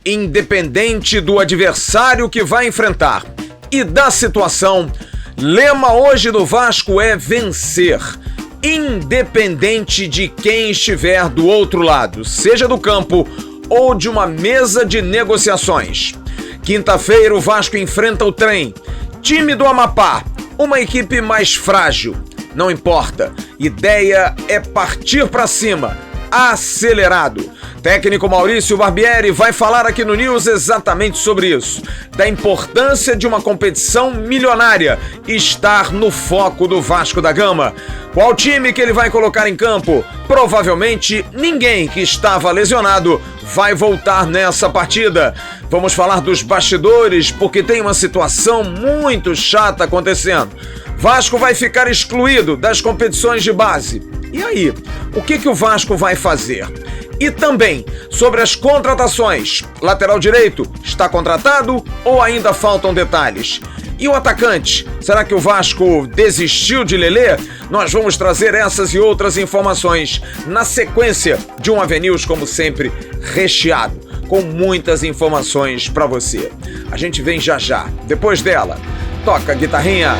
Independente do adversário que vai enfrentar e da situação, lema hoje do Vasco é vencer, independente de quem estiver do outro lado, seja do campo ou de uma mesa de negociações. Quinta-feira o Vasco enfrenta o Trem, time do Amapá, uma equipe mais frágil. Não importa, ideia é partir para cima, acelerado. Técnico Maurício Barbieri vai falar aqui no News exatamente sobre isso, da importância de uma competição milionária estar no foco do Vasco da Gama. Qual time que ele vai colocar em campo? Provavelmente ninguém que estava lesionado vai voltar nessa partida. Vamos falar dos bastidores, porque tem uma situação muito chata acontecendo. Vasco vai ficar excluído das competições de base. E aí, o que o Vasco vai fazer? E também sobre as contratações. Lateral direito, está contratado ou ainda faltam detalhes? E o atacante? Será que o Vasco desistiu de Lelê? Nós vamos trazer essas e outras informações na sequência de um AVNews, como sempre, recheado, com muitas informações para você. A gente vem já já. Depois dela, toca a guitarrinha.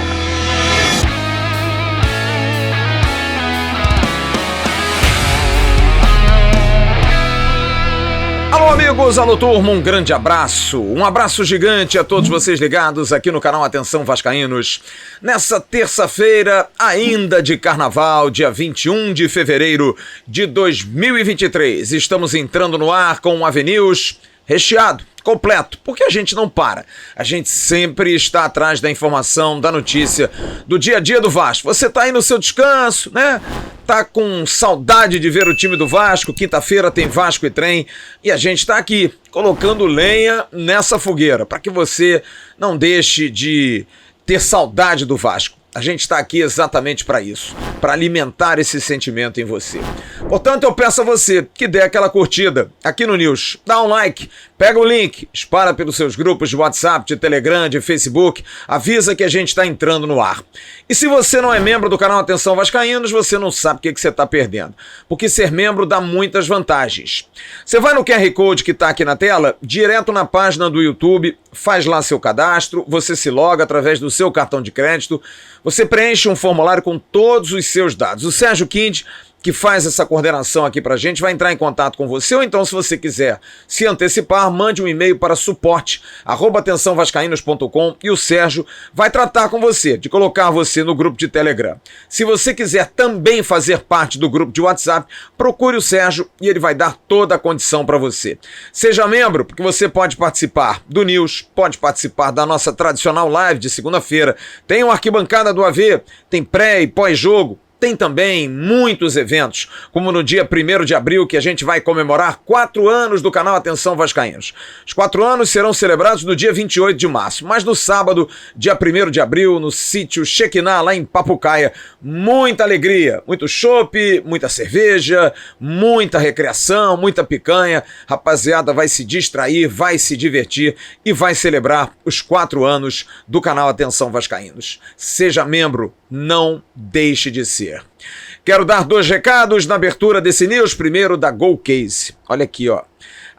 Alô amigos, alô turma, um grande abraço, um abraço gigante a todos vocês ligados aqui no canal Atenção Vascaínos. Nessa terça-feira, ainda de carnaval, dia 21 de fevereiro de 2023, estamos entrando no ar com um AVNews recheado, completo, porque a gente não para. A gente sempre está atrás da informação, da notícia, do dia a dia do Vasco. Você tá aí no seu descanso, né? Tá com saudade de ver o time do Vasco. Quinta-feira tem Vasco e Trem. E a gente tá aqui, colocando lenha nessa fogueira, para que você não deixe de ter saudade do Vasco. A gente está aqui exatamente para isso, para alimentar esse sentimento em você. Portanto, eu peço a você que dê aquela curtida aqui no News, dá um like, pega o link, espalha pelos seus grupos de WhatsApp, de Telegram, de Facebook, avisa que a gente está entrando no ar. E se você não é membro do canal Atenção Vascaínos, você não sabe o que você está perdendo, porque ser membro dá muitas vantagens. Você vai no QR Code que está aqui na tela, direto na página do YouTube, faz lá seu cadastro, você se loga através do seu cartão de crédito, você preenche um formulário com todos os seus dados. O Sérgio Kind, que faz essa coordenação aqui pra gente, vai entrar em contato com você, ou então, se você quiser se antecipar, mande um e-mail para suporte@atençãovascaínos.com e o Sérgio vai tratar com você, de colocar você no grupo de Telegram. Se você quiser também fazer parte do grupo de WhatsApp, procure o Sérgio e ele vai dar toda a condição para você. Seja membro, porque você pode participar do News, pode participar da nossa tradicional live de segunda-feira, tem uma arquibancada do AV, tem pré e pós-jogo, tem também muitos eventos, como no dia 1º de abril, que a gente vai comemorar 4 anos do canal Atenção Vascaínos. Os 4 anos serão celebrados no dia 28 de março, mas no sábado, dia 1º de abril, no sítio Chequiná, lá em Papucaia, muita alegria, muito chopp, muita cerveja, muita recreação, muita picanha. Rapaziada vai se distrair, vai se divertir e vai celebrar os 4 anos do canal Atenção Vascaínos. Seja membro, não deixe de ser. Quero dar 2 recados na abertura desse News. Primeiro, da GoCase. Olha aqui, ó.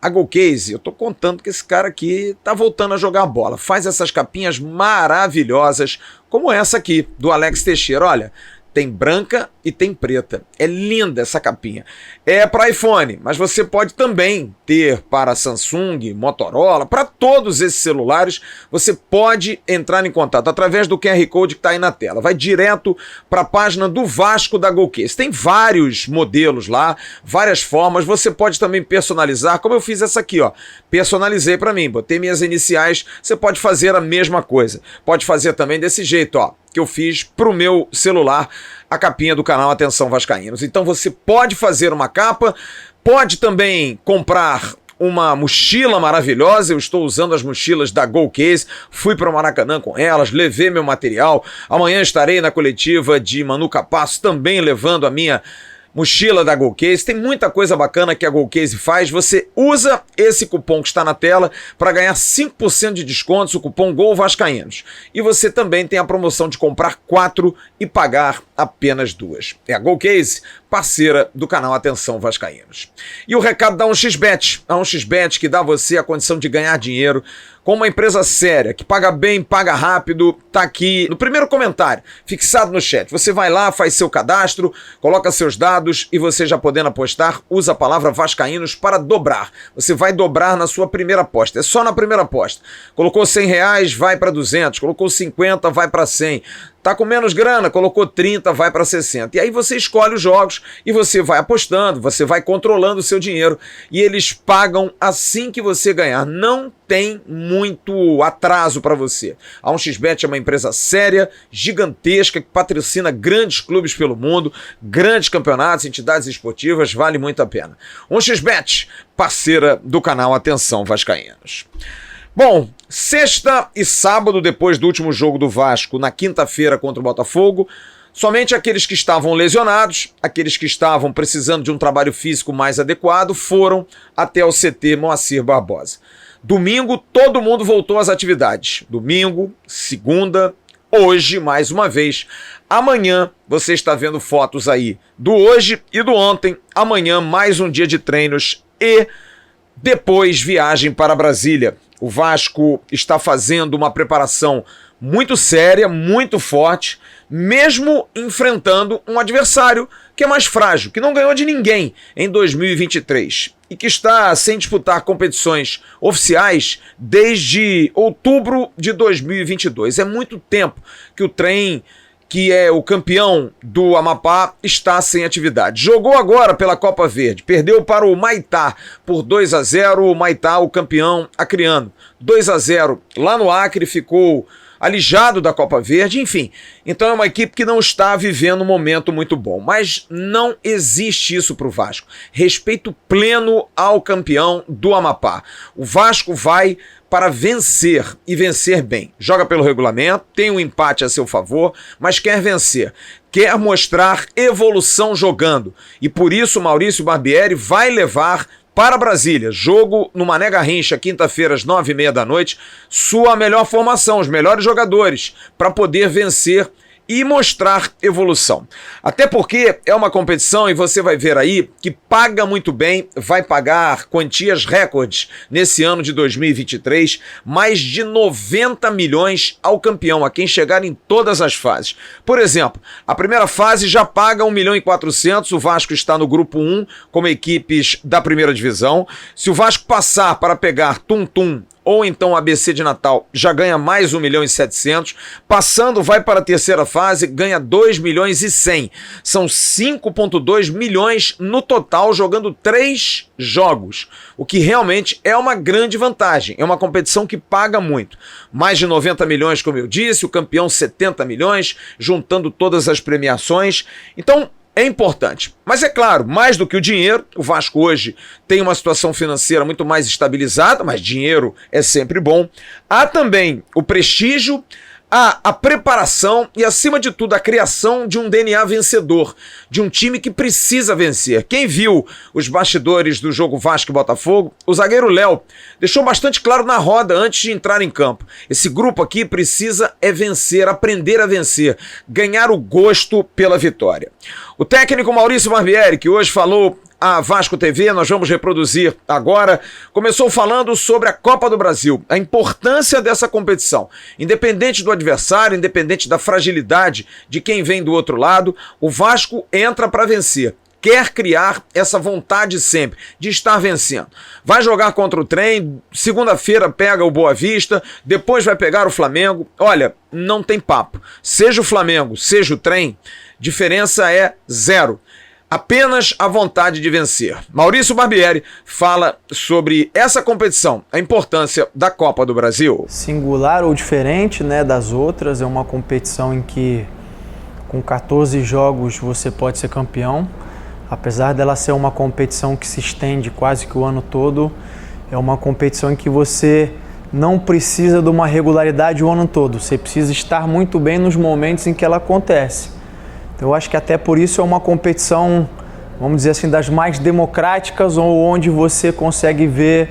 A GoCase, eu tô contando que esse cara aqui tá voltando a jogar bola. Faz essas capinhas maravilhosas, como essa aqui, do Alex Teixeira. Olha, tem branca e tem preta. É linda essa capinha. É para iPhone, mas você pode também ter para Samsung, Motorola, para todos esses celulares. Você pode entrar em contato através do QR Code que está aí na tela. Vai direto para a página do Vasco da GoCase. Tem vários modelos lá, várias formas. Você pode também personalizar, como eu fiz essa aqui, ó. Personalizei para mim, botei minhas iniciais. Você pode fazer a mesma coisa. Pode fazer também desse jeito, ó, que eu fiz pro meu celular, a capinha do canal Atenção Vascaínos. Então você pode fazer uma capa, pode também comprar uma mochila maravilhosa. Eu estou usando as mochilas da GoCase, fui para o Maracanã com elas, levei meu material. Amanhã estarei na coletiva de Manu Capasso, também levando a minha mochila da GoCase. Tem muita coisa bacana que a GoCase faz. Você usa esse cupom que está na tela para ganhar 5% de descontos, o cupom GOLVASCAÍNOS. E você também tem a promoção de comprar 4 e pagar apenas 2. É a GoCase, parceira do canal Atenção Vascaínos. E o recado da 1xBet, a 1xBet que dá a você a condição de ganhar dinheiro com uma empresa séria, que paga bem, paga rápido, tá aqui no primeiro comentário, fixado no chat. Você vai lá, faz seu cadastro, coloca seus dados e você já podendo apostar, usa a palavra Vascaínos para dobrar. Você vai dobrar na sua primeira aposta, é só na primeira aposta. Colocou R$100, vai para 200, colocou 50, vai para 100. Tá com menos grana, colocou 30, vai para 60. E aí você escolhe os jogos e você vai apostando, você vai controlando o seu dinheiro e eles pagam assim que você ganhar. Não tem muito atraso para você. A 1xBet é uma empresa séria, gigantesca, que patrocina grandes clubes pelo mundo, grandes campeonatos, entidades esportivas, vale muito a pena. 1xBet, parceira do canal Atenção Vascaínos. Bom, sexta e sábado, depois do último jogo do Vasco, na quinta-feira contra o Botafogo, somente aqueles que estavam lesionados, aqueles que estavam precisando de um trabalho físico mais adequado, foram até o CT Moacir Barbosa. Domingo, todo mundo voltou às atividades. Domingo, segunda, hoje, mais uma vez. Amanhã, você está vendo fotos aí do hoje e do ontem. Amanhã, mais um dia de treinos e depois viagem para Brasília. O Vasco está fazendo uma preparação muito séria, muito forte, mesmo enfrentando um adversário que é mais frágil, que não ganhou de ninguém em 2023 e que está sem disputar competições oficiais desde outubro de 2022. É muito tempo que o trem, que é o campeão do Amapá, está sem atividade. Jogou agora pela Copa Verde, perdeu para o Maitá por 2-0, o Maitá, o campeão acreano. 2-0 lá no Acre, ficou alijado da Copa Verde, enfim. Então é uma equipe que não está vivendo um momento muito bom, mas não existe isso para o Vasco. Respeito pleno ao campeão do Amapá. O Vasco vai para vencer e vencer bem. Joga pelo regulamento, tem um empate a seu favor, mas quer vencer. Quer mostrar evolução jogando. E por isso Maurício Barbieri vai levar para Brasília, jogo no Mané Garrincha, quinta-feira às 9h30 da noite, sua melhor formação, os melhores jogadores, para poder vencer e mostrar evolução. Até porque é uma competição, e você vai ver aí, que paga muito bem, vai pagar quantias recordes nesse ano de 2023, mais de 90 milhões ao campeão, a quem chegar em todas as fases. Por exemplo, a primeira fase já paga 1.400.000, o Vasco está no grupo 1, como equipes da primeira divisão. Se o Vasco passar para pegar Tum-Tum ou então a ABC de Natal, já ganha mais 1.700.000, passando vai para a terceira fase, ganha 2.100.000. São 5,2 milhões no total, jogando 3 jogos, o que realmente é uma grande vantagem, é uma competição que paga muito. Mais de 90 milhões, como eu disse, o campeão 70 milhões, juntando todas as premiações. Então, é importante. Mas é claro, mais do que o dinheiro, o Vasco hoje tem uma situação financeira muito mais estabilizada, mas dinheiro é sempre bom. Há também o prestígio, há a preparação e, acima de tudo, a criação de um DNA vencedor, de um time que precisa vencer. Quem viu os bastidores do jogo Vasco e Botafogo, o zagueiro Léo deixou bastante claro na roda antes de entrar em campo. Esse grupo aqui precisa vencer, aprender a vencer, ganhar o gosto pela vitória. O técnico Maurício Barbieri, que hoje falou a Vasco TV, nós vamos reproduzir agora, começou falando sobre a Copa do Brasil, a importância dessa competição. Independente do adversário, independente da fragilidade de quem vem do outro lado, o Vasco entra para vencer. Quer criar essa vontade sempre de estar vencendo. Vai jogar contra o Trem, segunda-feira pega o Boa Vista, depois vai pegar o Flamengo. Olha, não tem papo. Seja o Flamengo, seja o Trem, diferença é zero. Apenas a vontade de vencer. Maurício Barbieri fala sobre essa competição, a importância da Copa do Brasil. Singular ou diferente, né, das outras, é uma competição em que com 14 jogos você pode ser campeão. Apesar dela ser uma competição que se estende quase que o ano todo, é uma competição em que você não precisa de uma regularidade o ano todo. Você precisa estar muito bem nos momentos em que ela acontece. Então, eu acho que até por isso é uma competição, vamos dizer assim, das mais democráticas, ou onde você consegue ver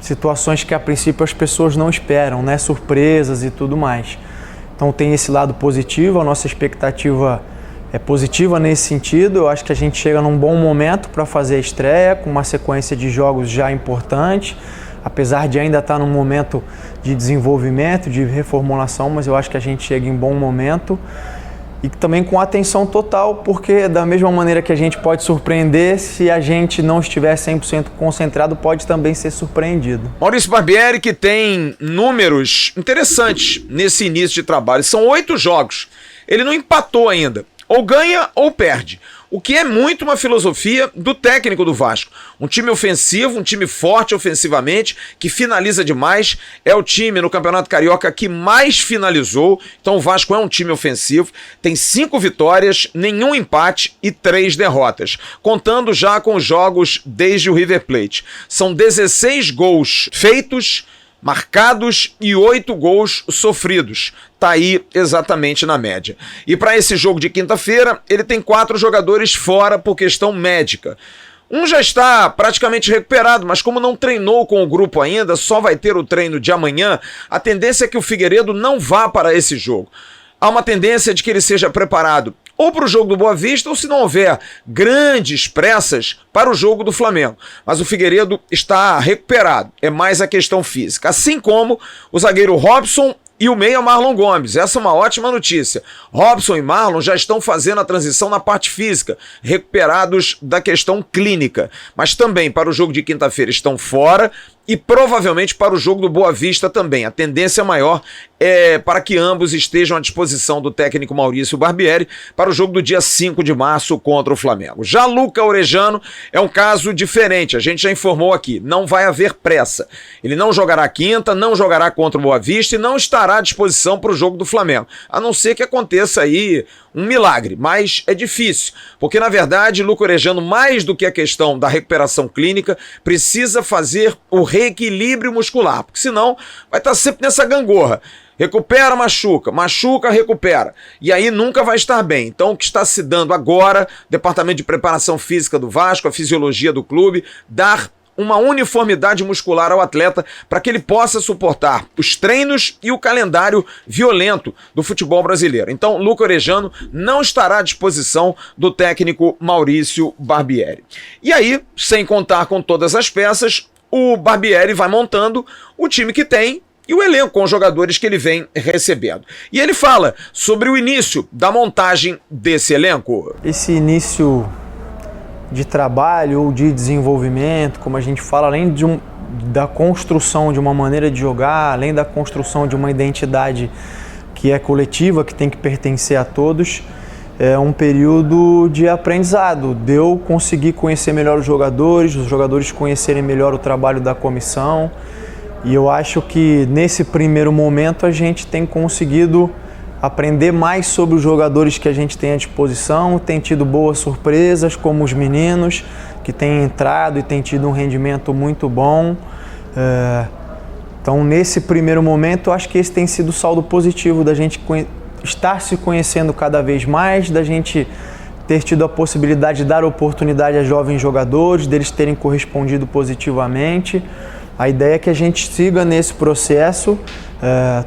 situações que a princípio as pessoas não esperam, né? Surpresas e tudo mais. Então tem esse lado positivo, a nossa expectativa positiva nesse sentido. Eu acho que a gente chega num bom momento para fazer a estreia, com uma sequência de jogos já importante, apesar de ainda estar num momento de desenvolvimento, de reformulação, mas eu acho que a gente chega em bom momento e também com atenção total, porque da mesma maneira que a gente pode surpreender, se a gente não estiver 100% concentrado, pode também ser surpreendido. Maurício Barbieri, que tem números interessantes nesse início de trabalho, são 8 jogos, ele não empatou ainda. Ou ganha ou perde, o que é muito uma filosofia do técnico do Vasco. Um time ofensivo, um time forte ofensivamente, que finaliza demais, é o time no Campeonato Carioca que mais finalizou, então o Vasco é um time ofensivo, tem 5 vitórias, nenhum empate e 3 derrotas, contando já com os jogos desde o River Plate. São 16 gols feitos, marcados e 8 gols sofridos. Tá aí exatamente na média. E para esse jogo de quinta-feira, ele tem 4 jogadores fora por questão médica. Um já está praticamente recuperado, mas como não treinou com o grupo ainda, só vai ter o treino de amanhã, a tendência é que o Figueiredo não vá para esse jogo. Há uma tendência de que ele seja preparado ou para o jogo do Boa Vista, ou se não houver grandes pressas, para o jogo do Flamengo. Mas o Figueiredo está recuperado, é mais a questão física. Assim como o zagueiro Robson e o meia Marlon Gomes. Essa é uma ótima notícia. Robson e Marlon já estão fazendo a transição na parte física, recuperados da questão clínica. Mas também para o jogo de quinta-feira estão fora e provavelmente para o jogo do Boa Vista também. A tendência maior é para que ambos estejam à disposição do técnico Maurício Barbieri para o jogo do dia 5 de março contra o Flamengo. Já Luca Orejano é um caso diferente, a gente já informou aqui, não vai haver pressa. Ele não jogará quinta, não jogará contra o Boa Vista e não estará à disposição para o jogo do Flamengo, a não ser que aconteça aí um milagre, mas é difícil, porque na verdade Luca Orejano, mais do que a questão da recuperação clínica, precisa fazer o reequilíbrio muscular, porque senão vai estar sempre nessa gangorra. Recupera, machuca, machuca, recupera. E aí nunca vai estar bem. Então o que está se dando agora, Departamento de Preparação Física do Vasco, a fisiologia do clube, dar uma uniformidade muscular ao atleta para que ele possa suportar os treinos e o calendário violento do futebol brasileiro. Então, Luca Orejano não estará à disposição do técnico Maurício Barbieri. E aí, sem contar com todas as peças, o Barbieri vai montando o time que tem e o elenco com os jogadores que ele vem recebendo. E ele fala sobre o início da montagem desse elenco. Esse início de trabalho ou de desenvolvimento, como a gente fala, além da construção de uma maneira de jogar, além da construção de uma identidade que é coletiva, que tem que pertencer a todos, é um período de aprendizado, de eu conseguir conhecer melhor os jogadores conhecerem melhor o trabalho da comissão, e eu acho que nesse primeiro momento a gente tem conseguido aprender mais sobre os jogadores que a gente tem à disposição, tem tido boas surpresas, como os meninos que têm entrado e têm tido um rendimento muito bom. Então, nesse primeiro momento, acho que esse tem sido o saldo positivo da gente estar se conhecendo cada vez mais, da gente ter tido a possibilidade de dar oportunidade a jovens jogadores, deles terem correspondido positivamente. A ideia é que a gente siga nesse processo,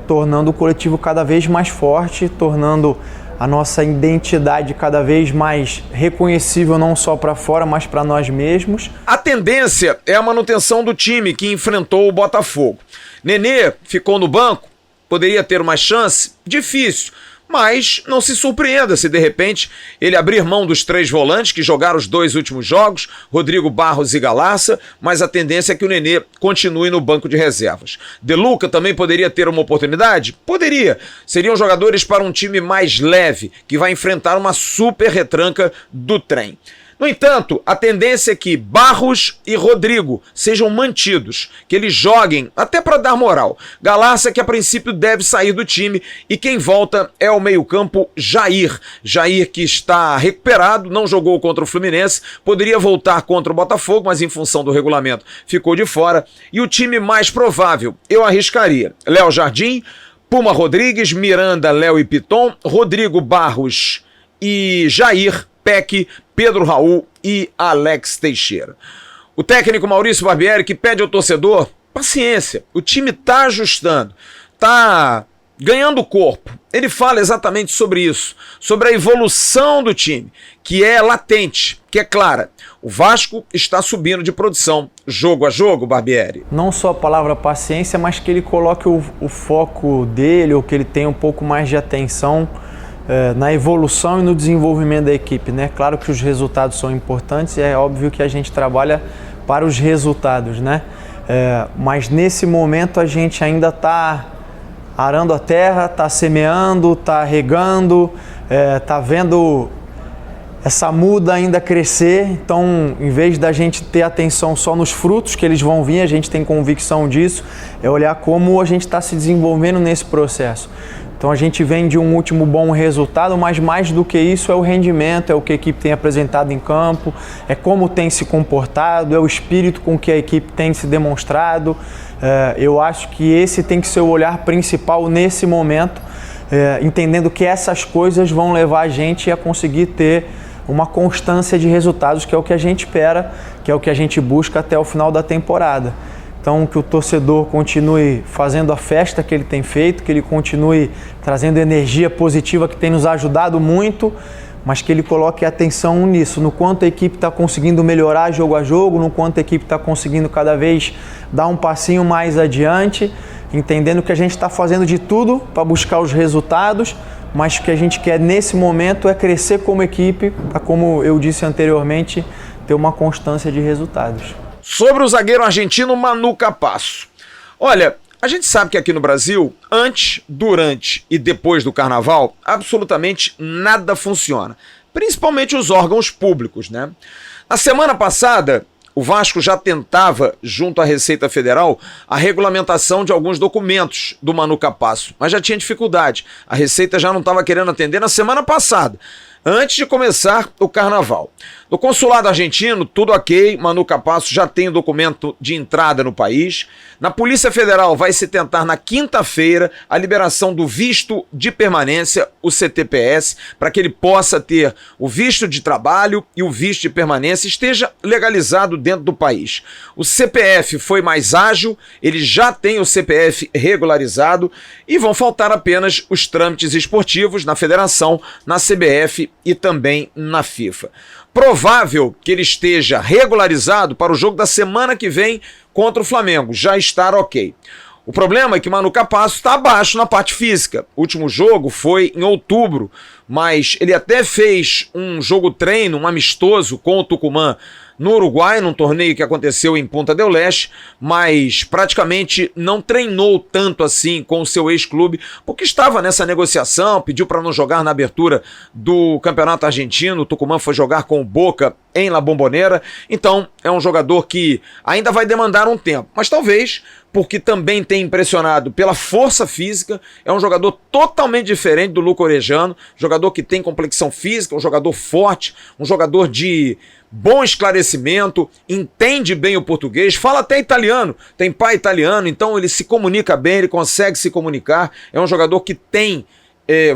tornando o coletivo cada vez mais forte, tornando a nossa identidade cada vez mais reconhecível não só para fora, mas para nós mesmos. A tendência é a manutenção do time que enfrentou o Botafogo. Nenê ficou no banco, poderia ter uma chance? Difícil. Mas não se surpreenda se de repente ele abrir mão dos 3 volantes que jogaram os 2 últimos jogos, Rodrigo Barros e Galarça, mas a tendência é que o Nenê continue no banco de reservas. De Luca também poderia ter uma oportunidade? Poderia. Seriam jogadores para um time mais leve, que vai enfrentar uma super retranca do trem. No entanto, a tendência é que Barros e Rodrigo sejam mantidos, que eles joguem até para dar moral. Galarça, que a princípio deve sair do time, e quem volta é o meio-campo Jair. Jair, que está recuperado, não jogou contra o Fluminense, poderia voltar contra o Botafogo, mas em função do regulamento ficou de fora. E o time mais provável, eu arriscaria: Léo Jardim, Puma Rodrigues, Miranda, Léo e Piton, Rodrigo Barros e Jair, Peck, Pedro Raul e Alex Teixeira. O técnico Maurício Barbieri, que pede ao torcedor paciência. O time está ajustando, está Ganhando corpo. Ele fala exatamente sobre isso, sobre a evolução do time, que é latente, que é clara. O Vasco está subindo de produção, jogo a jogo, Barbieri. Não só a palavra paciência, mas que ele coloque o foco dele, ou que ele tenha um pouco mais de atenção na evolução e no desenvolvimento da equipe, né? Claro que os resultados são importantes e é óbvio que a gente trabalha para os resultados, né? Mas nesse momento a gente ainda está arando a terra, está semeando, está regando, está vendo essa muda ainda crescer. Então, em vez da gente ter atenção só nos frutos que eles vão vir, a gente tem convicção disso, é olhar como a gente está se desenvolvendo nesse processo. Então a gente vem de um último bom resultado, mas mais do que isso é o rendimento, é o que a equipe tem apresentado em campo, é como tem se comportado, é o espírito com que a equipe tem se demonstrado. Eu acho que esse tem que ser o olhar principal nesse momento, entendendo que essas coisas vão levar a gente a conseguir ter uma constância de resultados, que é o que a gente espera, que é o que a gente busca até o final da temporada. Então, que o torcedor continue fazendo a festa que ele tem feito, que ele continue trazendo energia positiva que tem nos ajudado muito, mas que ele coloque atenção nisso, no quanto a equipe está conseguindo melhorar jogo a jogo, no quanto a equipe está conseguindo cada vez dar um passinho mais adiante, entendendo que a gente está fazendo de tudo para buscar os resultados, mas o que a gente quer nesse momento é crescer como equipe, para, como eu disse anteriormente, ter uma constância de resultados. Sobre o zagueiro argentino Manu Capasso. Olha, a gente sabe que aqui no Brasil, antes, durante e depois do carnaval, absolutamente nada funciona. Principalmente os órgãos públicos, né? Na semana passada, o Vasco já tentava, junto à Receita Federal, a regulamentação de alguns documentos do Manu Capasso, mas já tinha dificuldade. A Receita já não estava querendo atender na semana passada, antes de começar o carnaval. No consulado argentino, tudo ok, Manu Capasso já tem o documento de entrada no país. Na Polícia Federal vai se tentar na quinta-feira a liberação do visto de permanência, o CTPS, para que ele possa ter o visto de trabalho e o visto de permanência esteja legalizado dentro do país. O CPF foi mais ágil, ele já tem o CPF regularizado e vão faltar apenas os trâmites esportivos na Federação, na CBF e também na FIFA. Provável que ele esteja regularizado para o jogo da semana que vem contra o Flamengo, já estar ok. O problema é que o Manu Capasso está abaixo na parte física. O último jogo foi em outubro, mas ele até fez um jogo treino, um amistoso com o Tucumã no Uruguai, num torneio que aconteceu em Punta del Este, mas praticamente não treinou tanto assim com o seu ex-clube, porque estava nessa negociação, pediu para não jogar na abertura do Campeonato Argentino, o Tucumã foi jogar com o Boca em La Bombonera, então é um jogador que ainda vai demandar um tempo, mas talvez porque também tem impressionado pela força física, é um jogador totalmente diferente do Luca Orejano, jogador que tem complexão física, um jogador forte, um jogador de bom esclarecimento, entende bem o português, fala até italiano, tem pai italiano, então ele se comunica bem, ele consegue se comunicar, é um jogador que tem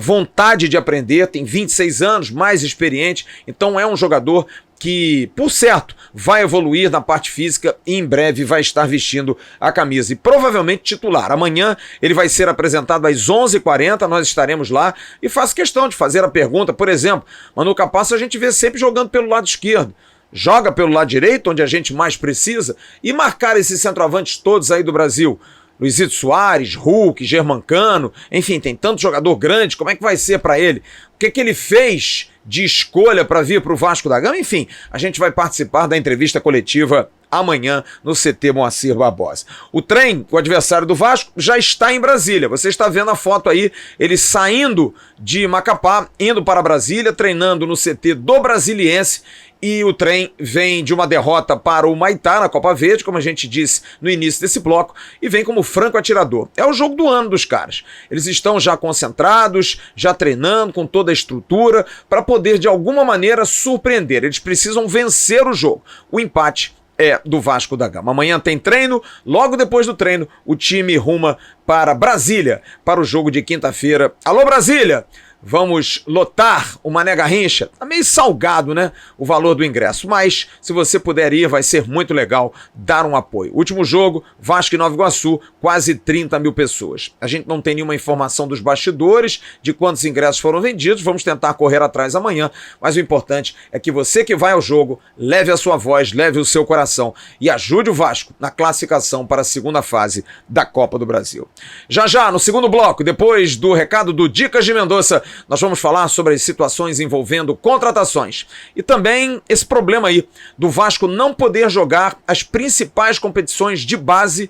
vontade de aprender, tem 26 anos, mais experiente, então é um jogador que, por certo, vai evoluir na parte física e em breve vai estar vestindo a camisa e provavelmente titular. Amanhã ele vai ser apresentado às 11h40, nós estaremos lá e faço questão de fazer a pergunta, por exemplo, Manu Capasso a gente vê sempre jogando pelo lado esquerdo, joga pelo lado direito, onde a gente mais precisa, e marcar esses centroavantes todos aí do Brasil, Luizito Soares, Hulk, Germancano, enfim, tem tanto jogador grande, como é que vai ser para ele? O que ele fez de escolha para vir para o Vasco da Gama? Enfim, a gente vai participar da entrevista coletiva amanhã no CT Moacir Barbosa. O trem, o adversário do Vasco, já está em Brasília. Você está vendo a foto aí, ele saindo de Macapá, indo para Brasília, treinando no CT do Brasiliense, e o trem vem de uma derrota para o Maitá na Copa Verde, como a gente disse no início desse bloco, e vem como franco atirador. É o jogo do ano dos caras. Eles estão já concentrados, já treinando com toda a estrutura, para poder de alguma maneira surpreender. Eles precisam vencer o jogo. O empate é do Vasco da Gama. Amanhã tem treino, logo depois do treino, o time ruma para Brasília, para o jogo de quinta-feira. Alô, Brasília! vamos lotar o Mané Garrincha. Tá meio salgado, né, o valor do ingresso, mas se você puder ir, vai ser muito legal dar um apoio. Último jogo, Vasco e Nova Iguaçu, quase 30 mil pessoas. A gente não tem nenhuma informação dos bastidores de quantos ingressos foram vendidos, vamos tentar correr atrás amanhã, mas o importante é que você que vai ao jogo, leve a sua voz, leve o seu coração e ajude o Vasco na classificação para a segunda fase da Copa do Brasil. Já, no segundo bloco, depois do recado do Dicas de Mendonça, nós vamos falar sobre as situações envolvendo contratações e também esse problema aí do Vasco não poder jogar as principais competições de base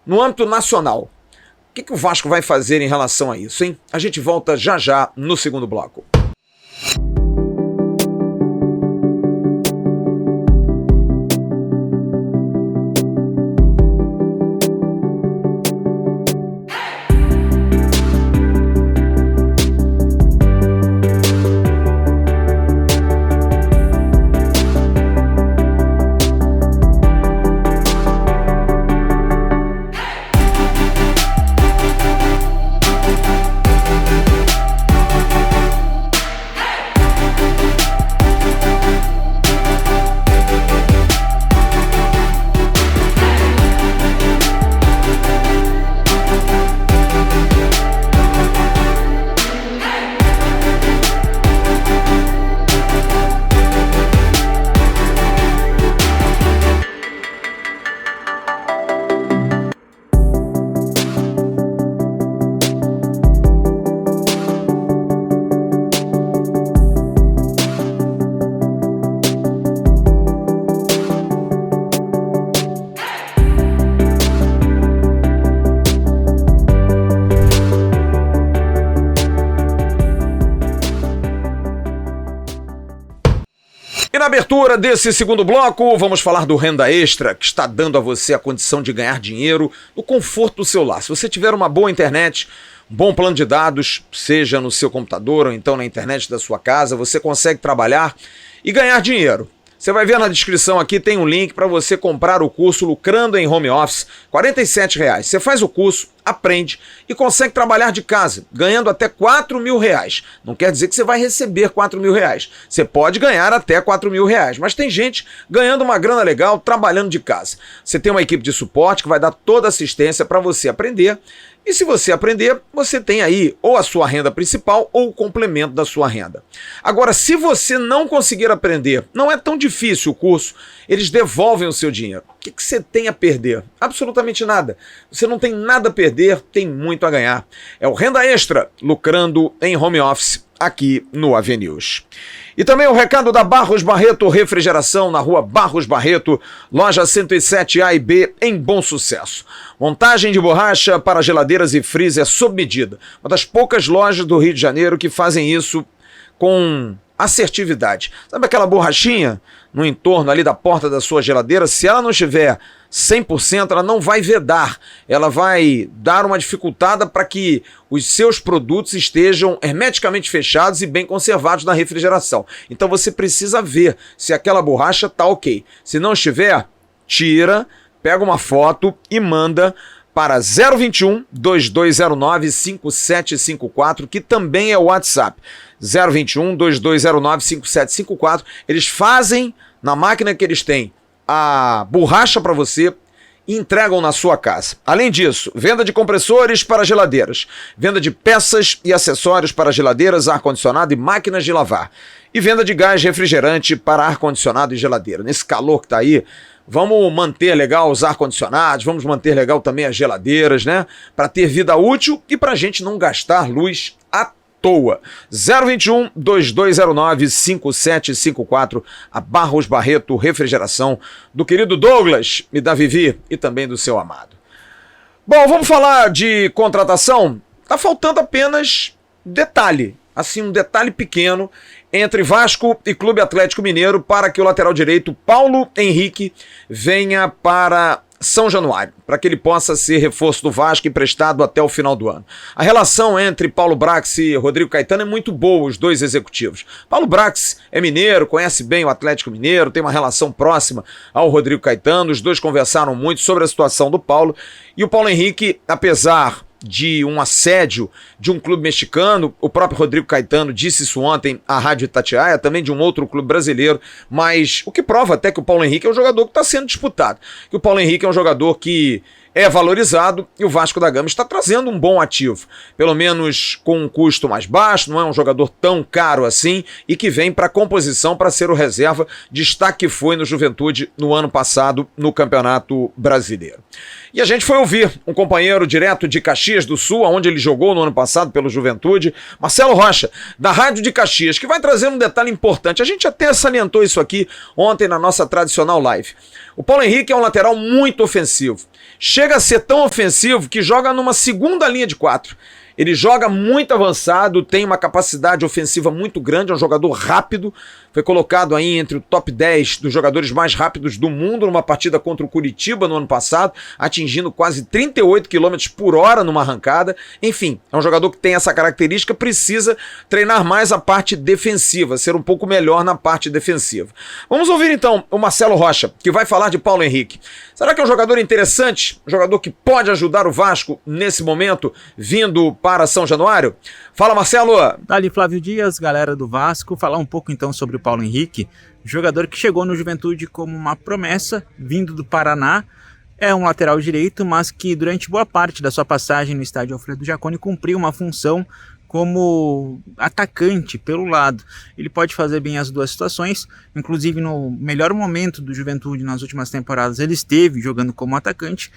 no âmbito nacional. O que o Vasco vai fazer em relação a isso, hein? A gente volta já no segundo bloco. E na abertura desse segundo bloco, vamos falar do Renda Extra, que está dando a você a condição de ganhar dinheiro no conforto do seu lar. Se você tiver uma boa internet, um bom plano de dados, seja no seu computador ou então na internet da sua casa, você consegue trabalhar e ganhar dinheiro. Você vai ver na descrição aqui, tem um link para você comprar o curso Lucrando em Home Office, R$ 47,00. Você faz o curso, aprende e consegue trabalhar de casa, ganhando até R$ 4.000. Não quer dizer que você vai receber R$ 4.000. Você pode ganhar até R$ 4.000, mas tem gente ganhando uma grana legal trabalhando de casa. Você tem uma equipe de suporte que vai dar toda a assistência para você aprender. E se você aprender, você tem aí ou a sua renda principal ou o complemento da sua renda. Agora, se você não conseguir aprender, não é tão difícil o curso, eles devolvem o seu dinheiro. O que você tem a perder? Absolutamente nada. Você não tem nada a perder, tem muito a ganhar. É o Renda Extra, lucrando em home office, aqui no Avenews. E também o recado da Barros Barreto Refrigeração, na rua Barros Barreto, loja 107A e B, em Bom Sucesso. Montagem de borracha para geladeiras e freezer sob medida. Uma das poucas lojas do Rio de Janeiro que fazem isso com assertividade. Sabe aquela borrachinha no entorno ali da porta da sua geladeira? Se ela não estiver 100%, ela não vai vedar. Ela vai dar uma dificultada para que os seus produtos estejam hermeticamente fechados e bem conservados na refrigeração. Então você precisa ver se aquela borracha está ok. Se não estiver, tira, pega uma foto e manda para 021 2209 5754, que também é o WhatsApp. 021 2209 5754. Eles fazem na máquina que eles têm a borracha para você e entregam na sua casa. Além disso, venda de compressores para geladeiras, venda de peças e acessórios para geladeiras, ar-condicionado e máquinas de lavar, e venda de gás refrigerante para ar-condicionado e geladeira. Nesse calor que está aí, vamos manter legal os ar-condicionados, vamos manter legal também as geladeiras, né? Para ter vida útil e para a gente não gastar luz à toa. 021 2209 5754, a Barros Barreto Refrigeração, do querido Douglas e da Vivi e também do seu amado. Bom, vamos falar de contratação? Tá faltando apenas detalhe, assim, um detalhe pequeno entre Vasco e Clube Atlético Mineiro para que o lateral direito Paulo Henrique venha para São Januário, para que ele possa ser reforço do Vasco emprestado até o final do ano. A relação entre Paulo Brax e Rodrigo Caetano é muito boa, os dois executivos. Paulo Brax é mineiro, conhece bem o Atlético Mineiro, tem uma relação próxima ao Rodrigo Caetano, os dois conversaram muito sobre a situação do Paulo, e o Paulo Henrique, apesar de um assédio de um clube mexicano. O próprio Rodrigo Caetano disse isso ontem à Rádio Itatiaia, também de um outro clube brasileiro, mas o que prova até que o Paulo Henrique é um jogador que está sendo disputado, que o Paulo Henrique é um jogador que é valorizado e o Vasco da Gama está trazendo um bom ativo, pelo menos com um custo mais baixo, não é um jogador tão caro assim e que vem para a composição para ser o reserva, destaque que foi no Juventude no ano passado no Campeonato Brasileiro. E a gente foi ouvir um companheiro direto de Caxias do Sul, onde ele jogou no ano passado pelo Juventude, Marcelo Rocha, da Rádio de Caxias, que vai trazer um detalhe importante. A gente até salientou isso aqui ontem na nossa tradicional live. O Paulo Henrique é um lateral muito ofensivo. Chega a ser tão ofensivo que joga numa segunda linha de 4. Ele joga muito avançado, tem uma capacidade ofensiva muito grande, é um jogador rápido, foi colocado aí entre o top 10 dos jogadores mais rápidos do mundo numa partida contra o Curitiba no ano passado, atingindo quase 38 km por hora numa arrancada. Enfim, é um jogador que tem essa característica, precisa treinar mais a parte defensiva, ser um pouco melhor na parte defensiva. Vamos ouvir então o Marcelo Rocha, que vai falar de Paulo Henrique. Será que é um jogador interessante? Um jogador que pode ajudar o Vasco nesse momento, vindo para São Januário? Fala, Marcelo! Dali Flávio Dias, galera do Vasco, falar um pouco então sobre o Paulo Henrique, jogador que chegou no Juventude como uma promessa, vindo do Paraná, é um lateral direito, mas que durante boa parte da sua passagem no estádio Alfredo Jaconi cumpriu uma função como atacante pelo lado. Ele pode fazer bem as duas situações, inclusive no melhor momento do Juventude nas últimas temporadas ele esteve jogando como atacante,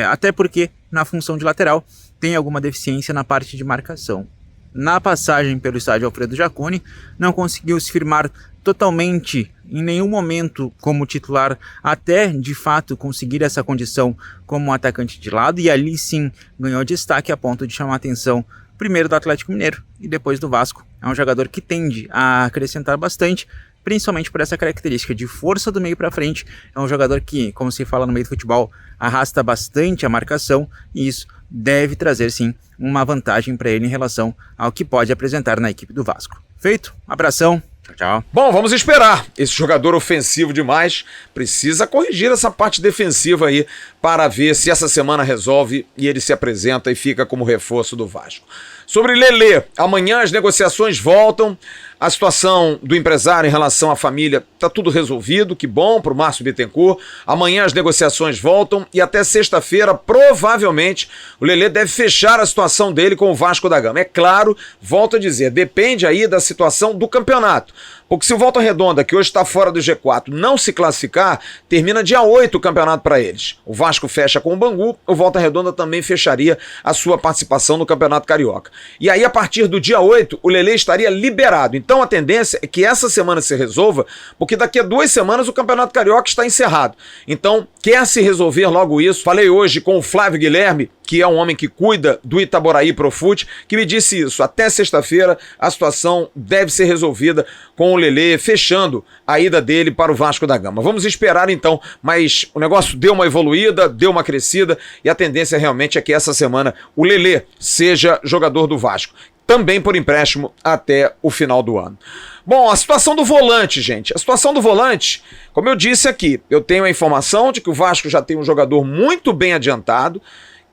até porque na função de lateral tem alguma deficiência na parte de marcação. Na passagem pelo estádio Alfredo Jaconi, não conseguiu se firmar totalmente em nenhum momento como titular, até de fato conseguir essa condição como atacante de lado, e ali sim ganhou destaque a ponto de chamar a atenção primeiro do Atlético Mineiro e depois do Vasco. É um jogador que tende a acrescentar bastante, principalmente por essa característica de força do meio para frente. É um jogador que, como se fala no meio do futebol, arrasta bastante a marcação, e isso deve trazer sim uma vantagem para ele em relação ao que pode apresentar na equipe do Vasco. Feito? Abração. Tchau, tchau. Bom, vamos esperar. Esse jogador ofensivo demais precisa corrigir essa parte defensiva aí para ver se essa semana resolve e ele se apresenta e fica como reforço do Vasco. Sobre Lelê, amanhã as negociações voltam. A situação do empresário em relação à família está tudo resolvido, que bom para o Márcio Bittencourt. Amanhã as negociações voltam e até sexta-feira, provavelmente, o Lelê deve fechar a situação dele com o Vasco da Gama. É claro, volto a dizer, depende aí da situação do campeonato. Porque se o Volta Redonda, que hoje está fora do G4, não se classificar, termina dia 8 o campeonato para eles. O Vasco fecha com o Bangu, o Volta Redonda também fecharia a sua participação no Campeonato Carioca. E aí, a partir do dia 8, o Lelê estaria liberado. Então a tendência é que essa semana se resolva, porque daqui a 2 semanas o Campeonato Carioca está encerrado. Então, quer se resolver logo isso. Falei hoje com o Flávio Guilherme, que é um homem que cuida do Itaboraí Profute, que me disse isso. Até sexta-feira a situação deve ser resolvida com o Lelê fechando a ida dele para o Vasco da Gama. Vamos esperar então, mas o negócio deu uma evoluída, deu uma crescida e a tendência realmente é que essa semana o Lelê seja jogador do Vasco, também por empréstimo até o final do ano. Bom, a situação do volante, gente. A situação do volante, como eu disse aqui, eu tenho a informação de que o Vasco já tem um jogador muito bem adiantado,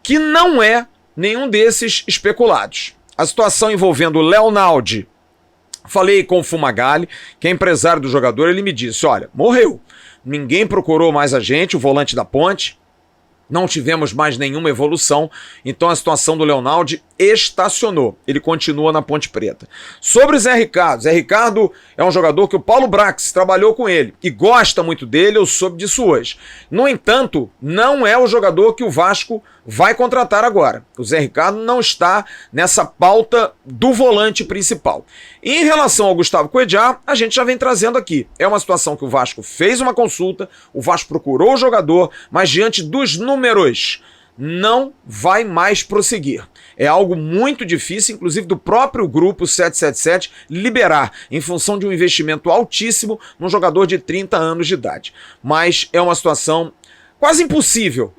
que não é nenhum desses especulados. A situação envolvendo o Leonaldi, falei com o Fumagalli, que é empresário do jogador, ele me disse, olha, morreu, ninguém procurou mais a gente, o volante da Ponte, não tivemos mais nenhuma evolução, então a situação do Leonaldi estacionou, ele continua na Ponte Preta. Sobre o Zé Ricardo é um jogador que o Paulo Brax trabalhou com ele e gosta muito dele, eu soube disso hoje. No entanto, não é o jogador que o Vasco vai contratar agora. O Zé Ricardo não está nessa pauta do volante principal. E em relação ao Gustavo Cuejá, a gente já vem trazendo aqui. É uma situação que o Vasco fez uma consulta, o Vasco procurou o jogador, mas diante dos números, não vai mais prosseguir. É algo muito difícil, inclusive do próprio grupo 777, liberar em função de um investimento altíssimo num jogador de 30 anos de idade. Mas é uma situação quase impossível.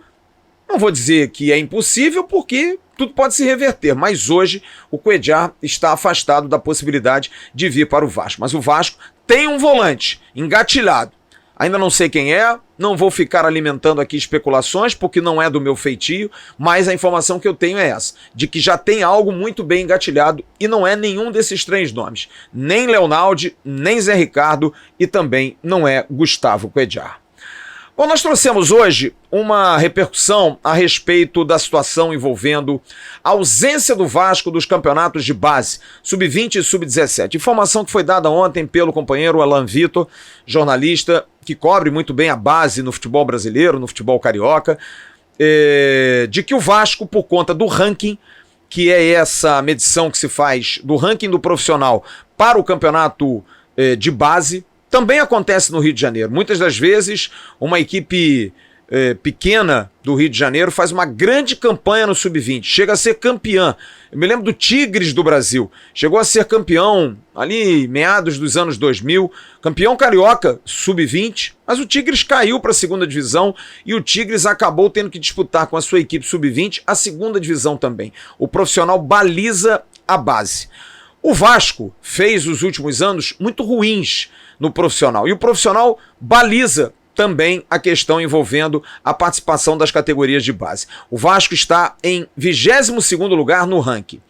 Não vou dizer que é impossível porque tudo pode se reverter, mas hoje o Cuejá está afastado da possibilidade de vir para o Vasco. Mas o Vasco tem um volante engatilhado. Ainda não sei quem é, não vou ficar alimentando aqui especulações, porque não é do meu feitio, mas a informação que eu tenho é essa, de que já tem algo muito bem engatilhado e não é nenhum desses 3 nomes, nem Leonaldi, nem Zé Ricardo e também não é Gustavo Cuéllar. Bom, nós trouxemos hoje uma repercussão a respeito da situação envolvendo a ausência do Vasco dos campeonatos de base, sub-20 e sub-17. Informação que foi dada ontem pelo companheiro Alan Vitor, jornalista que cobre muito bem a base no futebol brasileiro, no futebol carioca, de que o Vasco, por conta do ranking, que é essa medição que se faz do ranking do profissional para o campeonato de base, também acontece no Rio de Janeiro. Muitas das vezes, uma equipe pequena do Rio de Janeiro faz uma grande campanha no sub-20, chega a ser campeã. Eu me lembro do Tigres do Brasil, chegou a ser campeão ali meados dos anos 2000, campeão carioca sub-20, mas o Tigres caiu para a segunda divisão e o Tigres acabou tendo que disputar com a sua equipe sub-20 a segunda divisão também. O profissional baliza a base. O Vasco fez os últimos anos muito ruins no profissional e o profissional baliza também a questão envolvendo a participação das categorias de base. O Vasco está em 22º lugar no ranking.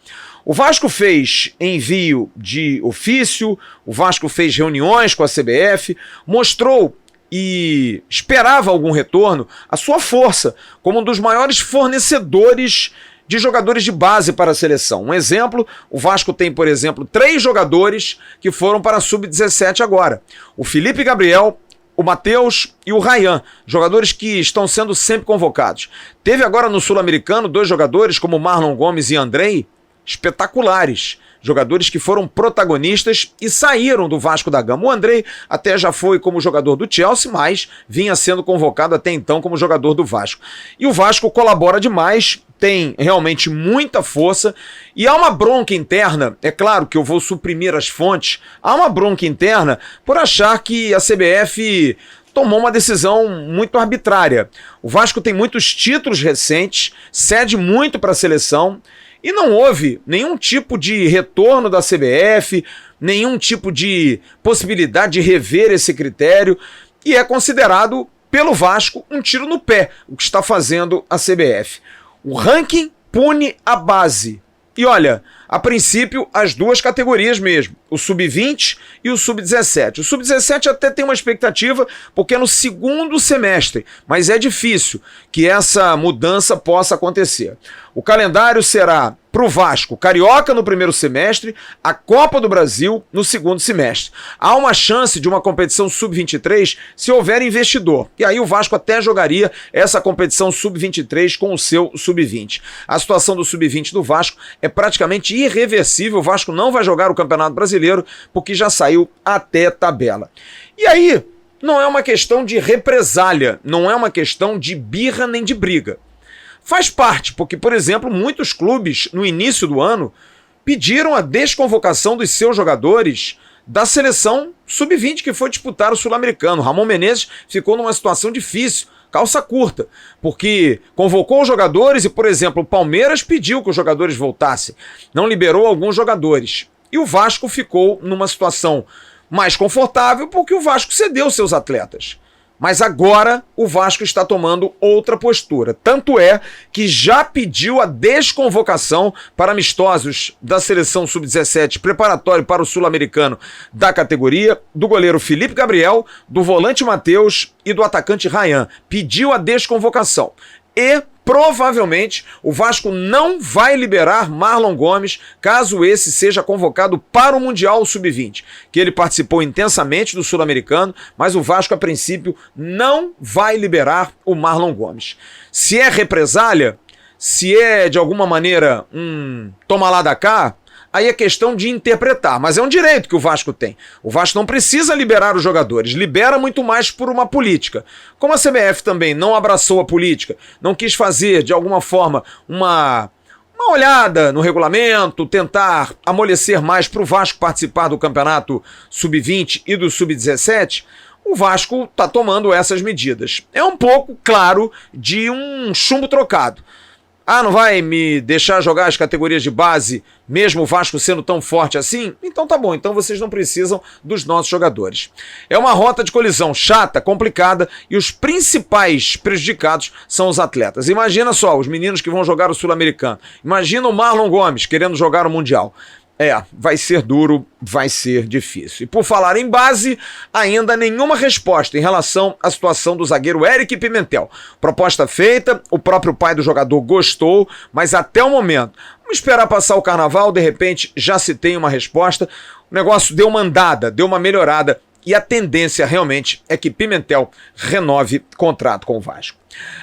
O Vasco fez envio de ofício, o Vasco fez reuniões com a CBF, mostrou e esperava algum retorno a sua força como um dos maiores fornecedores de jogadores de base para a seleção. Um exemplo, o Vasco tem, por exemplo, 3 jogadores que foram para a sub-17 agora. O Felipe Gabriel, o Matheus e o Ryan, jogadores que estão sendo sempre convocados. Teve agora no Sul-Americano 2 jogadores como Marlon Gomes e Andrei, espetaculares. Jogadores que foram protagonistas e saíram do Vasco da Gama. O Andrei até já foi como jogador do Chelsea, mas vinha sendo convocado até então como jogador do Vasco. E o Vasco colabora demais, tem realmente muita força e há uma bronca interna, é claro que eu vou suprimir as fontes, há uma bronca interna por achar que a CBF tomou uma decisão muito arbitrária. O Vasco tem muitos títulos recentes, cede muito para a seleção e não houve nenhum tipo de retorno da CBF, nenhum tipo de possibilidade de rever esse critério e é considerado pelo Vasco um tiro no pé o que está fazendo a CBF. O ranking pune a base. E olha, a princípio, as 2 categorias mesmo, o sub-20 e o sub-17. O sub-17 até tem uma expectativa, porque é no segundo semestre, mas é difícil que essa mudança possa acontecer. O calendário será para o Vasco, Carioca no primeiro semestre, a Copa do Brasil no segundo semestre. Há uma chance de uma competição sub-23 se houver investidor. E aí o Vasco até jogaria essa competição sub-23 com o seu sub-20. A situação do sub-20 do Vasco é praticamente irreversível. O Vasco não vai jogar o Campeonato Brasileiro porque já saiu até tabela. E aí, não é uma questão de represália, não é uma questão de birra nem de briga. Faz parte, porque, por exemplo, muitos clubes, no início do ano, pediram a desconvocação dos seus jogadores da seleção sub-20 que foi disputar o Sul-Americano. Ramon Menezes ficou numa situação difícil, calça curta, porque convocou os jogadores e, por exemplo, o Palmeiras pediu que os jogadores voltassem, não liberou alguns jogadores. E o Vasco ficou numa situação mais confortável porque o Vasco cedeu seus atletas. Mas agora o Vasco está tomando outra postura. Tanto é que já pediu a desconvocação para amistosos da seleção sub-17 preparatório para o Sul-Americano da categoria, do goleiro Felipe Gabriel, do volante Matheus e do atacante Ryan. Pediu a desconvocação. E provavelmente o Vasco não vai liberar Marlon Gomes caso esse seja convocado para o Mundial Sub-20, que ele participou intensamente do Sul-Americano, mas o Vasco a princípio não vai liberar o Marlon Gomes. Se é represália, se é de alguma maneira toma lá da cá, aí é questão de interpretar, mas é um direito que o Vasco tem. O Vasco não precisa liberar os jogadores, libera muito mais por uma política. Como a CBF também não abraçou a política, não quis fazer de alguma forma uma olhada no regulamento, tentar amolecer mais para o Vasco participar do campeonato sub-20 e do sub-17, o Vasco está tomando essas medidas. É um pouco, claro, de um chumbo trocado. Ah, não vai me deixar jogar as categorias de base, mesmo o Vasco sendo tão forte assim? Então tá bom, então vocês não precisam dos nossos jogadores. É uma rota de colisão chata, complicada, e os principais prejudicados são os atletas. Imagina só, os meninos que vão jogar o Sul-Americano. Imagina o Marlon Gomes querendo jogar o Mundial. Vai ser duro, vai ser difícil. E por falar em base, ainda nenhuma resposta em relação à situação do zagueiro Eric Pimentel. Proposta feita, o próprio pai do jogador gostou, mas até o momento, vamos esperar passar o carnaval, de repente já se tem uma resposta. O negócio deu uma andada, deu uma melhorada, e a tendência realmente é que Pimentel renove contrato com o Vasco.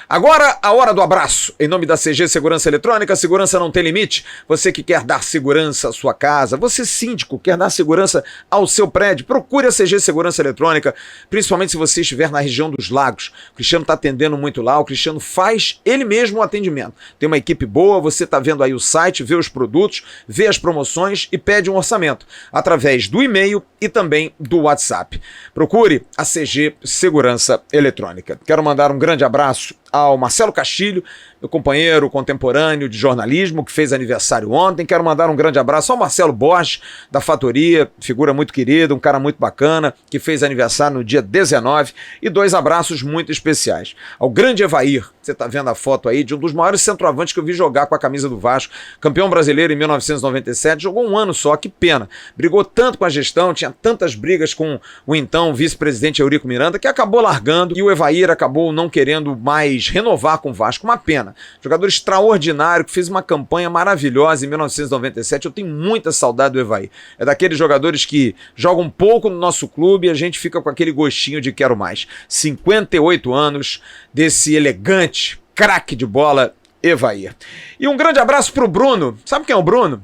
Agora, a hora do abraço. Em nome da CG Segurança Eletrônica, segurança não tem limite. Você que quer dar segurança à sua casa, você síndico, quer dar segurança ao seu prédio, procure a CG Segurança Eletrônica, principalmente se você estiver na região dos Lagos. O Cristiano está atendendo muito lá, o Cristiano faz ele mesmo o atendimento. Tem uma equipe boa, você está vendo aí o site, vê os produtos, vê as promoções e pede um orçamento através do e-mail e também do WhatsApp. Procure a CG Segurança Eletrônica. Quero mandar um grande abraço ao Marcelo Castilho, meu companheiro contemporâneo de jornalismo, que fez aniversário ontem. Quero mandar um grande abraço ao Marcelo Borges, da Fatoria, figura muito querida, um cara muito bacana, que fez aniversário no dia 19, e 2 abraços muito especiais. Ao grande Evair, você está vendo a foto aí, de um dos maiores centroavantes que eu vi jogar com a camisa do Vasco, campeão brasileiro em 1997, jogou um ano só, que pena. Brigou tanto com a gestão, tinha tantas brigas com o então vice-presidente Eurico Miranda, que acabou largando, e o Evair acabou não querendo mais renovar com o Vasco. Uma pena. Jogador extraordinário, que fez uma campanha maravilhosa em 1997. Eu tenho muita saudade do Evair. É daqueles jogadores que jogam um pouco no nosso clube e a gente fica com aquele gostinho de quero mais. 58 anos desse elegante craque de bola, Evair. E um grande abraço pro Bruno. Sabe quem é o Bruno?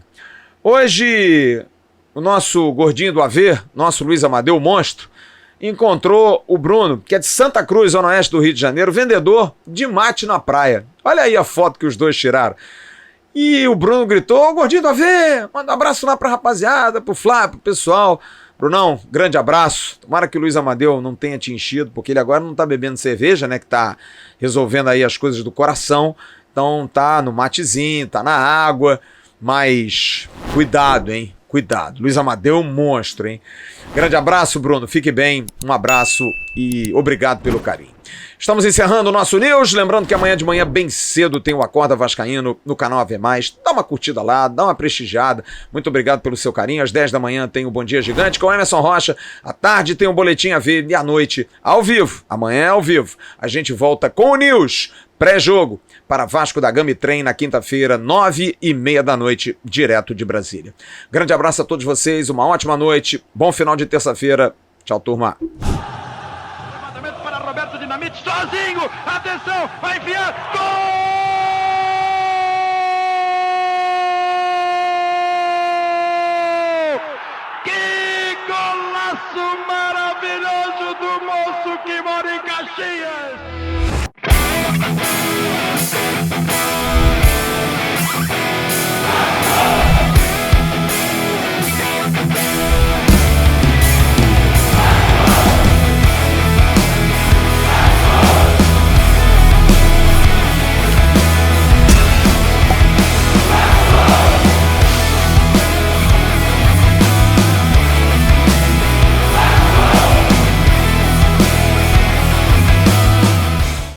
Hoje, o nosso gordinho do Haver, nosso Luiz Amadeu, o monstro, encontrou o Bruno, que é de Santa Cruz, zona oeste do Rio de Janeiro, vendedor de mate na praia. Olha aí a foto que os dois tiraram. E o Bruno gritou: "Ô, gordinho do AV, manda um abraço lá pra rapaziada, pro Flávio, pro pessoal." Brunão, grande abraço. Tomara que o Luiz Amadeu não tenha te enchido, porque ele agora não tá bebendo cerveja, né, que tá resolvendo aí as coisas do coração. Então tá no matezinho, tá na água, mas cuidado, hein? Cuidado. Luiz Amadeu, monstro, hein? Grande abraço, Bruno. Fique bem. Um abraço e obrigado pelo carinho. Estamos encerrando o nosso News. Lembrando que amanhã de manhã, bem cedo, tem o Acorda Vascaíno no canal AV+. Dá uma curtida lá, dá uma prestigiada. Muito obrigado pelo seu carinho. Às 10 da manhã tem o Bom Dia Gigante com o Emerson Rocha. À tarde tem o Boletim AV e à noite, ao vivo. Amanhã é ao vivo. A gente volta com o News pré-jogo para Vasco da Gama e Trem na quinta-feira, 9h30 da noite, direto de Brasília. Grande abraço a todos vocês, uma ótima noite, bom final de terça-feira. Tchau, turma. Levantamento para Roberto Dinamite, sozinho, atenção, vai enfiar, gol! Que golaço maravilhoso do moço que mora em Caxias!